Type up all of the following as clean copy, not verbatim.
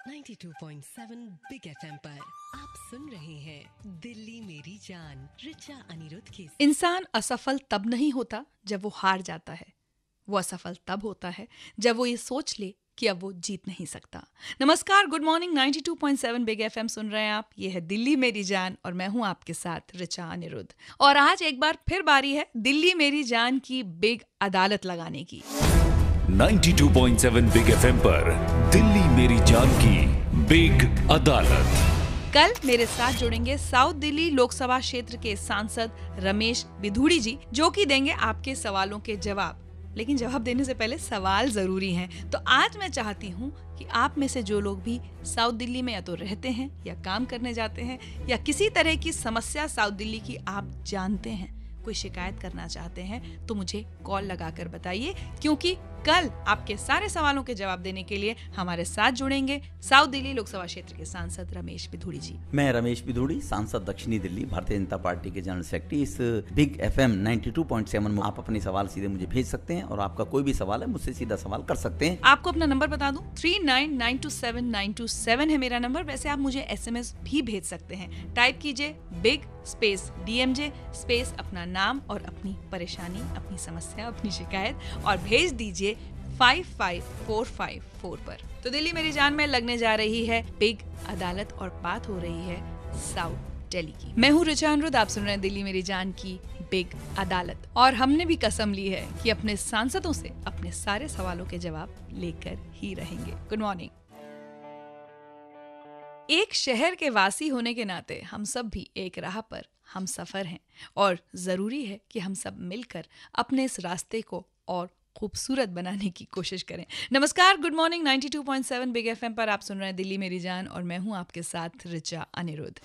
92.7 big FM पर आप सुन रहे हैं दिल्ली मेरी जान रिचा अनिरुद्ध के साथ। इंसान असफल तब नहीं होता जब वो हार जाता है, वो असफल तब होता है जब वो ये सोच ले कि अब वो जीत नहीं सकता। नमस्कार, गुड मॉर्निंग। 92.7 बिग एफएम सुन रहे हैं आप। ये है दिल्ली मेरी जान और मैं हूं आपके साथ रिचा अनिरुद्ध। और आज एक बार फिर बारी है दिल्ली मेरी जान की बिग अदालत लगाने की। 92.7 बिग एफएम पर दिल्ली मेरी जान की बिग अदालत। कल मेरे साथ जुड़ेंगे साउथ दिल्ली लोकसभा क्षेत्र के सांसद रमेश बिधूड़ी जी, जो कि देंगे आपके सवालों के जवाब। लेकिन जवाब देने से पहले सवाल जरूरी हैं। तो आज मैं चाहती हूँ कि आप में से जो लोग भी साउथ दिल्ली में या तो रहते हैं या काम करने जाते हैं या किसी तरह की समस्या साउथ दिल्ली की आप जानते हैं, कोई शिकायत करना चाहते हैं, तो मुझे कॉल लगाकर बताइए, क्योंकि कल आपके सारे सवालों के जवाब देने के लिए हमारे साथ जुड़ेंगे साउथ दिल्ली लोकसभा क्षेत्र के सांसद रमेश बिधूड़ी जी। मैं रमेश बिधूड़ी, सांसद दक्षिणी दिल्ली, भारतीय जनता पार्टी के जनरल सेक्रेटरी। इस बिग एफएम 92.7 में आप अपने सवाल सीधे मुझे भेज सकते हैं और आपका कोई भी सवाल है मुझसे सीधा सवाल कर सकते हैं। आपको अपना नंबर बता दूं, 39927927 है मेरा नंबर। वैसे आप मुझे SMS भी भेज सकते हैं। टाइप कीजिए बिग स्पेस DMJ स्पेस अपना नाम और अपनी परेशानी, अपनी समस्या, अपनी शिकायत और भेज दीजिए 55454 पर। तो दिल्ली मेरी जान में लगने जा रही है बिग अदालत और बात हो रही है साउथ दिल्ली की। मैं हूँ रिचा अनिरुद्ध, आप सुन रहे हैं दिल्ली मेरी जान की बिग अदालत। और हमने भी कसम ली है कि अपने सांसदों से अपने सारे सवालों के जवाब लेकर ही रहेंगे। Good morning. एक शहर के वासी होने के नाते हम सब भी एक राह पर हम सफर हैं और जरूरी है कि हम सब मिलकर अपने इस रास्ते को और खूबसूरत बनाने की कोशिश करें। नमस्कार, गुड मॉर्निंग। 92.7 बिग एफएम पर आप सुन रहे हैं दिल्ली मेरी जान और मैं हूं आपके साथ रिचा अनिरुद्ध।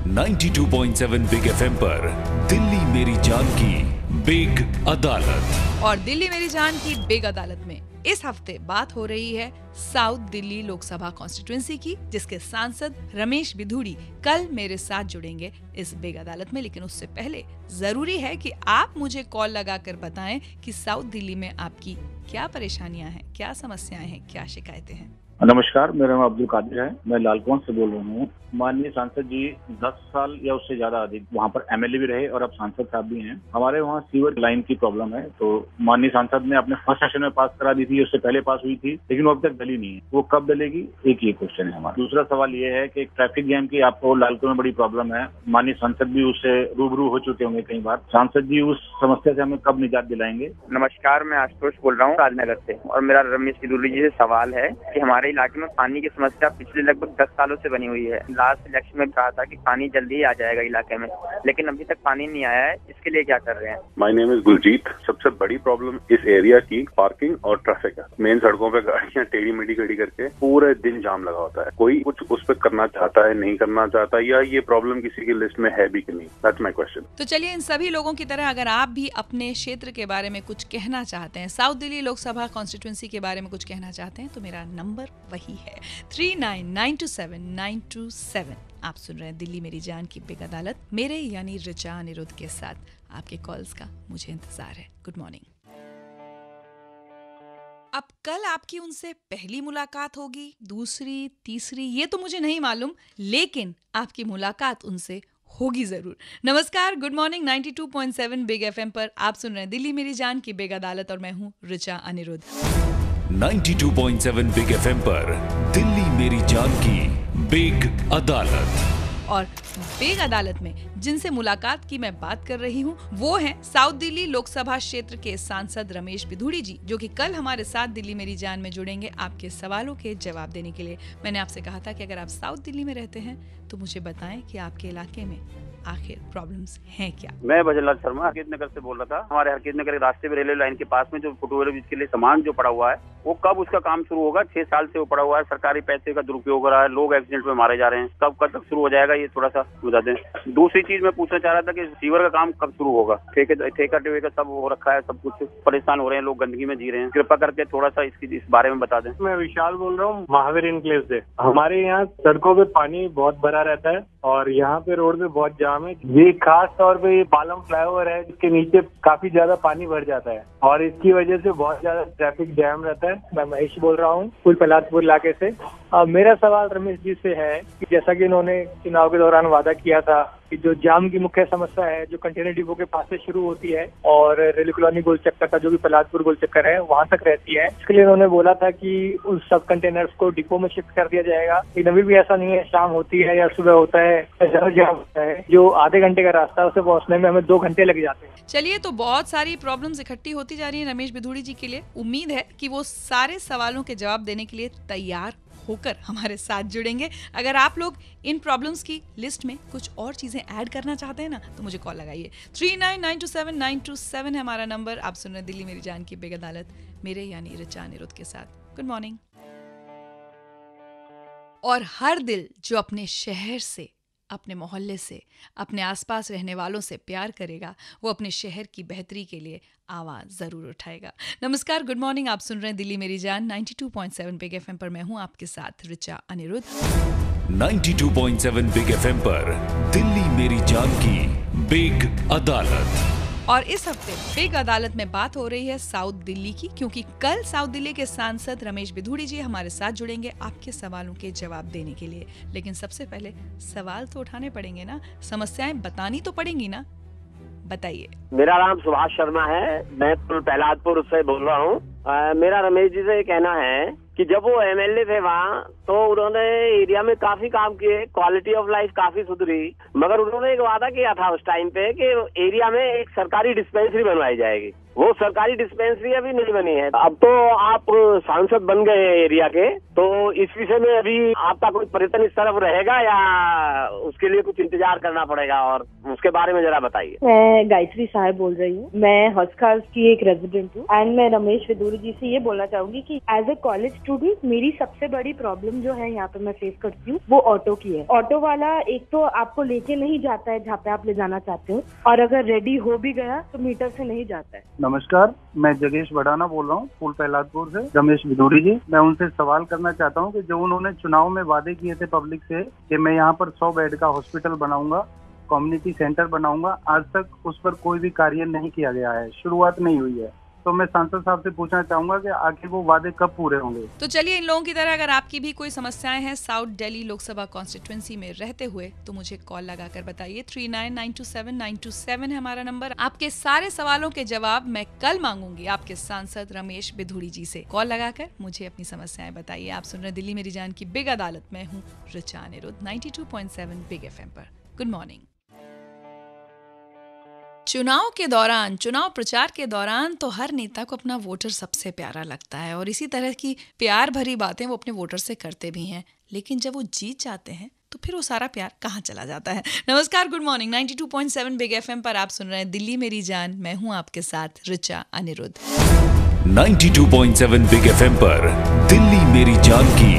92.7 बिग एफएम पर दिल्ली मेरी जान की बिग अदालत। और दिल्ली मेरी जान की बिग अदालत में इस हफ्ते बात हो रही है साउथ दिल्ली लोकसभा कॉन्स्टिट्यूएंसी की, जिसके सांसद रमेश बिधूड़ी कल मेरे साथ जुड़ेंगे इस बिग अदालत में। लेकिन उससे पहले जरूरी है कि आप मुझे कॉल लगाकर बताएं कि साउथ दिल्ली में आपकी क्या परेशानियां हैं, क्या समस्याएं हैं, क्या शिकायतें हैं। नमस्कार, मेरा नाम अब्दुल कादिर है। मैं लालकुआं से बोल रहा हूँ। माननीय सांसद जी 10 साल या उससे ज्यादा अधिक वहाँ पर MLA भी रहे और अब सांसद साहब भी हैं। हमारे वहाँ सीवर लाइन की प्रॉब्लम है, तो माननीय सांसद ने अपने फर्स्ट सेशन में पास करा दी थी, उससे पहले पास हुई थी, लेकिन वो अब तक डली नहीं है। वो कब डलेगी, एक ये क्वेश्चन है हमारा। दूसरा सवाल ये है कि ट्रैफिक जैम की आपको लालकुआं में बड़ी प्रॉब्लम है। माननीय सांसद भी उससे रूबरू हो चुके होंगे कई बार। सांसद जी उस समस्या से हमें कब निजात दिलाएंगे। नमस्कार, मैं आशुतोष बोल रहा हूँ राजनगर से और मेरा रमेश बिधूड़ी जी से सवाल है कि हमारे इलाके में पानी की समस्या पिछले लगभग 10 सालों से बनी हुई है। लास्ट इलेक्शन में कहा था कि पानी जल्दी ही आ जाएगा इलाके में, लेकिन अभी तक पानी नहीं आया है। इसके लिए क्या कर रहे हैं। My name is Guljeet. सबसे बड़ी प्रॉब्लम इस एरिया की पार्किंग और ट्रैफिक है। मेन सड़कों पे गाड़ियां टेढ़ी मेढ़ी खड़ी करके पूरे दिन जाम लगा होता है। कोई कुछ उस पर करना चाहता है, नहीं करना चाहता, या ये प्रॉब्लम किसी की लिस्ट में है भी कि नहीं। That's my question. तो चलिए, इन सभी लोगों की तरह अगर आप भी अपने क्षेत्र के बारे में कुछ कहना चाहते हैं, साउथ दिल्ली लोकसभा कॉन्स्टिट्यूएंसी के बारे में कुछ कहना चाहते हैं, तो मेरा नंबर वही है 39927927। आप सुन रहे हैं दिल्ली मेरी जान की बिग अदालत, मेरे यानी रिचा अनिरुद्ध के साथ। आपके कॉल्स का मुझे इंतजार है। Good morning. अब कल आपकी उनसे पहली मुलाकात होगी, दूसरी, तीसरी, ये तो मुझे नहीं मालूम, लेकिन आपकी मुलाकात उनसे होगी जरूर। नमस्कार, गुड मॉर्निंग। 92.7 बिग एफएम पर आप सुन रहे हैं दिल्ली मेरी जान की बिग अदालत और मैं हूँ रिचा अनिरुद्ध। 92.7 बिग एफएम पर दिल्ली मेरी जान की बिग अदालत। और बिग अदालत में जिनसे मुलाकात की मैं बात कर रही हूँ वो हैं साउथ दिल्ली लोकसभा क्षेत्र के सांसद रमेश बिधूड़ी जी, जो कि कल हमारे साथ दिल्ली मेरी जान में जुड़ेंगे आपके सवालों के जवाब देने के लिए। मैंने आपसे कहा था कि अगर आप साउथ दिल्ली में रहते हैं तो मुझे बताएं कि आपके इलाके में आखिर प्रॉब्लम्स हैं क्या। मैं भजनलाल शर्मा हरकीत नगर से बोल रहा था। हमारे हरकीत नगर के रास्ते में रेलवे लाइन के पास में जो फुटओवर ब्रिज के लिए सामान जो पड़ा हुआ है, वो कब उसका काम शुरू होगा। 6 साल से वो पड़ा हुआ है। सरकारी पैसे का दुरुपयोग हो रहा है, लोग एक्सीडेंट में मारे जा रहे हैं। कब तक शुरू हो जाएगा, ये थोड़ा सा बता दें। दूसरी चीज मैं पूछना चाह रहा था कि सीवर का काम कब शुरू होगा। ठेका टेका सब हो रखा है, सब कुछ परेशान हो रहे हैं लोग, गंदगी में जी रहे हैं। कृपा करके थोड़ा सा इस बारे में बता दें। मैं विशाल बोल रहा हूँ महावीर इनक्लेव से। हमारे यहाँ सड़कों पे पानी बहुत भरा रहता है और यहाँ पे रोड पे बहुत जाम है। ये खास तौर पे ये पालम फ्लाईओवर है, इसके नीचे काफी ज्यादा पानी भर जाता है और इसकी वजह से बहुत ज्यादा ट्रैफिक जैम रहता है। मैं महेश बोल रहा हूँ पुल पलासपुर इलाके से। मेरा सवाल रमेश जी से है कि जैसा कि इन्होंने चुनाव के दौरान वादा किया था कि जो जाम की मुख्य समस्या है जो कंटेनर डिपो के पास से शुरू होती है और रेलवे कॉलोनी गोल चक्कर का जो भी प्रहलादपुर गोल चक्कर है वहां तक रहती है, इसके लिए इन्होंने बोला था कि उस सब कंटेनर्स को डिपो में शिफ्ट कर दिया जाएगा। लेकिन अभी भी ऐसा नहीं है, शाम होती है या सुबह होता है ज्यादा जाम होता है, जो आधे घंटे का रास्ता है उसे पहुंचने में हमें 2 घंटे लग जाते हैं। चलिए, तो बहुत सारी प्रॉब्लम्स इकट्ठी होती जा रही है रमेश बिधूड़ी जी के लिए। उम्मीद है कि वो सारे सवालों के जवाब देने के लिए तैयार होकर हमारे साथ जुड़ेंगे। अगर आप लोग इन प्रॉब्लम्स की लिस्ट में कुछ और चीजें ऐड करना चाहते हैं ना, तो मुझे कॉल लगाइए। 39927927 है हमारा नंबर। आप सुन रहे दिल्ली मेरी जान की बिग अदालत, मेरे यानी रिचा अनिरुद्ध के साथ। Good morning. और हर दिल जो अपने शहर से, अपने मोहल्ले से, अपने आसपास रहने वालों से प्यार करेगा, वो अपने शहर की बेहतरी के लिए आवाज जरूर उठाएगा। नमस्कार, गुड मॉर्निंग। आप सुन रहे हैं दिल्ली मेरी जान 92.7 बिग एफएम पर। मैं हूं आपके साथ रिचा अनिरुद्ध। 92.7 बिग एफएम पर दिल्ली मेरी जान की बिग अदालत। और इस हफ्ते बिग अदालत में बात हो रही है साउथ दिल्ली की, क्योंकि कल साउथ दिल्ली के सांसद रमेश बिधूड़ी जी हमारे साथ जुड़ेंगे आपके सवालों के जवाब देने के लिए। लेकिन सबसे पहले सवाल तो उठाने पड़ेंगे ना, समस्याएं बतानी तो पड़ेंगी ना। बताइए। मेरा नाम सुभाष शर्मा है, मैं प्रहलादपुर से बोल रहा हूँ। मेरा रमेश जी से ये कहना है कि जब वो एमएलए थे वहाँ, तो उन्होंने एरिया में काफी काम किए, क्वालिटी ऑफ लाइफ काफी सुधरी, मगर उन्होंने एक वादा किया था उस टाइम पे कि एरिया में एक सरकारी डिस्पेंसरी बनवाई जाएगी। वो सरकारी डिस्पेंसरी अभी नहीं बनी है। अब तो आप सांसद बन गए एरिया के, तो इस विषय में अभी आपका कोई प्रयत्न इस तरफ रहेगा या उसके लिए कुछ इंतजार करना पड़ेगा, और उसके बारे में जरा बताइए। मैं गायत्री साहब बोल रही हूँ, मैं हॉस्कास की एक रेजिडेंट हूँ एंड मैं रमेश बिधूड़ी जी से ये बोलना चाहूंगी कि एज ए कॉलेज स्टूडेंट मेरी सबसे बड़ी प्रॉब्लम जो है यहाँ पे मैं फेस करती हूँ वो ऑटो की है। ऑटो वाला एक तो आपको लेके नहीं जाता है जहाँ पे आप ले जाना चाहते हो, और अगर रेडी हो भी गया तो मीटर से नहीं जाता है। नमस्कार, मैं जगेश बड़ाना बोल रहा हूँ फूल प्रहलादपुर से। रमेश बिधूड़ी जी, मैं उनसे सवाल करना चाहता हूँ कि जो उन्होंने चुनाव में वादे किए थे पब्लिक से कि मैं यहाँ पर 100 बेड का हॉस्पिटल बनाऊंगा, कम्युनिटी सेंटर बनाऊंगा, आज तक उस पर कोई भी कार्य नहीं किया गया है, शुरुआत नहीं हुई है। तो मैं सांसद साहब से पूछना चाहूंगा कि आखिर वो वादे कब पूरे होंगे। तो चलिए, इन लोगों की तरह अगर आपकी भी कोई समस्याएं हैं साउथ दिल्ली लोकसभा कॉन्स्टिट्यूएंसी में रहते हुए, तो मुझे कॉल लगाकर बताइए। 39927927 है हमारा नंबर। आपके सारे सवालों के जवाब मैं कल मांगूंगी आपके सांसद रमेश बिधूड़ी जी से। कॉल लगाकर मुझे अपनी समस्याएं बताइए। आप सुन रहे दिल्ली मेरी जान की बिग अदालत, मैं हूँ रिचा अनिरुद्ध 92.7 बिग एफएम पर। Good morning. चुनाव के दौरान, चुनाव प्रचार के दौरान तो हर नेता को अपना वोटर सबसे प्यारा लगता है, और इसी तरह की प्यार भरी बातें वो अपने वोटर से करते भी हैं। लेकिन जब वो जीत जाते हैं तो फिर वो सारा प्यार कहाँ चला जाता है। नमस्कार, गुड मॉर्निंग। 92.7 बिग एफएम पर आप सुन रहे हैं दिल्ली मेरी जान, मैं हूँ आपके साथ रिचा अनिरुद्ध। 92.7 बिग एफएम पर दिल्ली मेरी जान की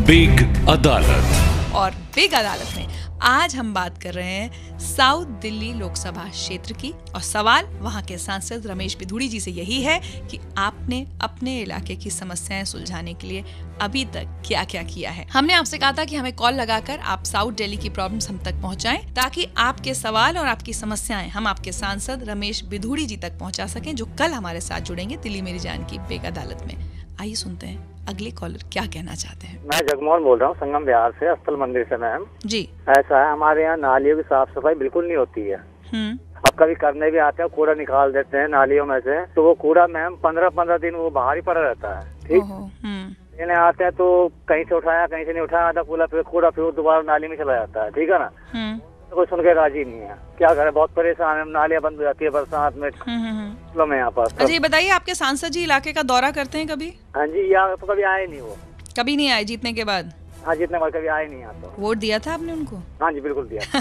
बिग अदालत। और बिग अदालत में आज हम बात कर रहे हैं साउथ दिल्ली लोकसभा क्षेत्र की, और सवाल वहां के सांसद रमेश बिधूड़ी जी से यही है कि आपने अपने इलाके की समस्याएं सुलझाने के लिए अभी तक क्या क्या किया है। हमने आपसे कहा था कि हमें कॉल लगाकर आप साउथ दिल्ली की प्रॉब्लम्स हम तक पहुंचाएं, ताकि आपके सवाल और आपकी समस्याएं हम आपके सांसद रमेश बिधूड़ी जी तक पहुंचा सकें, जो कल हमारे साथ जुड़ेंगे दिल्ली मेरी जान की बिग अदालत में। आइए सुनते हैं अगले कॉलर क्या कहना चाहते हैं। मैं जगमोहन बोल रहा हूँ, संगम बिहार से, अस्थल मंदिर से। मैम जी, ऐसा है, हमारे यहाँ नालियों की साफ सफाई बिल्कुल नहीं होती है। अब कभी करने भी आते हैं, कूड़ा निकाल देते हैं नालियों में से, तो वो कूड़ा मैम 15-15 दिन वो बाहर ही पड़ा रहता है। ठीक, लेने आते हैं तो कहीं से उठाया, कहीं से नहीं उठाया, आधा कूड़ा फिर दोबारा नाली में चला जाता है। ठीक है ना, कोई सुन के राजी नहीं है, क्या करें, बहुत परेशान है। नालियाँ बंद हो जाती है बरसात में में यहाँ पास। अच्छा, ये बताइए, आपके सांसद जी इलाके का दौरा करते हैं कभी? हाँ जी, यहाँ तो कभी आए नहीं, वो कभी नहीं आए जीतने के बाद? हाँ, जीतने के बाद कभी आए नहीं यहाँ। तो वोट दिया था आपने उनको? हाँ जी, बिल्कुल दिया।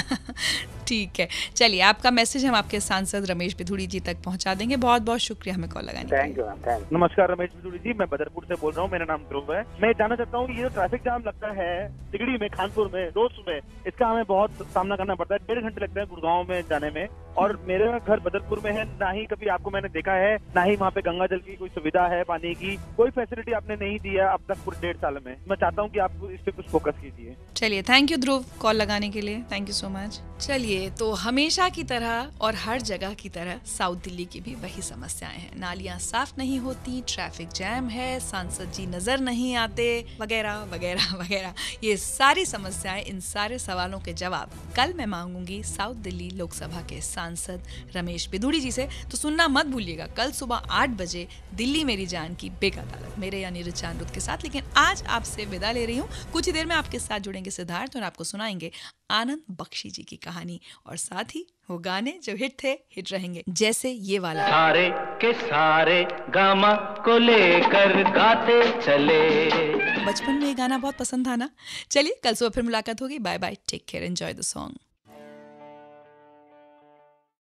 ठीक है, चलिए, आपका मैसेज हम आपके सांसद रमेश बिधूड़ी जी तक पहुंचा देंगे। बहुत बहुत शुक्रिया हमें कॉल लगाने के लिए। Thank you ma'am, thank you. नमस्कार, रमेश बिधूड़ी जी, मैं बदरपुर से बोल रहा हूँ, मेरा नाम ध्रुव है। मैं जानना चाहता हूँ, ये जो ट्रैफिक जाम लगता है तिगड़ी में, खानपुर में रोज सुबह, इसका हमें बहुत सामना करना पड़ता है। 1.5 घंटे लगता है गुड़गांव में जाने में, और मेरे घर बदरपुर में है। ना ही कभी आपको मैंने देखा है, ना ही वहाँ पे गंगा जल की कोई सुविधा है, पानी की कोई फैसिलिटी आपने नहीं दिया अब तक पूरे 1.5 साल में। मैं चाहता हूँ कि आप इस पे कुछ फोकस कीजिए। चलिए, थैंक यू ध्रुव कॉल लगाने के लिए, थैंक यू सो मच। चलिए, चलिए, तो हमेशा की तरह और हर जगह की तरह साउथ दिल्ली की भी वही समस्याएं हैं। नालियां साफ नहीं होती, ट्रैफिक जैम है, सांसद जी नजर नहीं आते, वगैरह वगैरह वगैरह। ये सारी समस्याएं, इन सारे सवालों के जवाब कल मैं मांगूंगी साउथ दिल्ली लोकसभा के सांसद रमेश बिधूड़ी जी से। तो सुनना मत भूलिएगा कल सुबह 8 बजे दिल्ली मेरी जान की बिग अदालत, मेरे यानी रिचा अनिरुद्ध के साथ। लेकिन आज आपसे विदा ले रही हूँ। कुछ ही देर में आपके साथ जुड़ेंगे सिद्धार्थ और आपको सुनाएंगे आनंद बख्शी जी की कहानी, और साथ ही वो गाने जो हिट थे हिट रहेंगे, जैसे ये वाला। सारे के सारे गामा को लेकर गाते चले। बचपन में ये गाना बहुत पसंद था ना। चलिए, कल सुबह फिर मुलाकात होगी। Bye bye, take care, enjoy the song.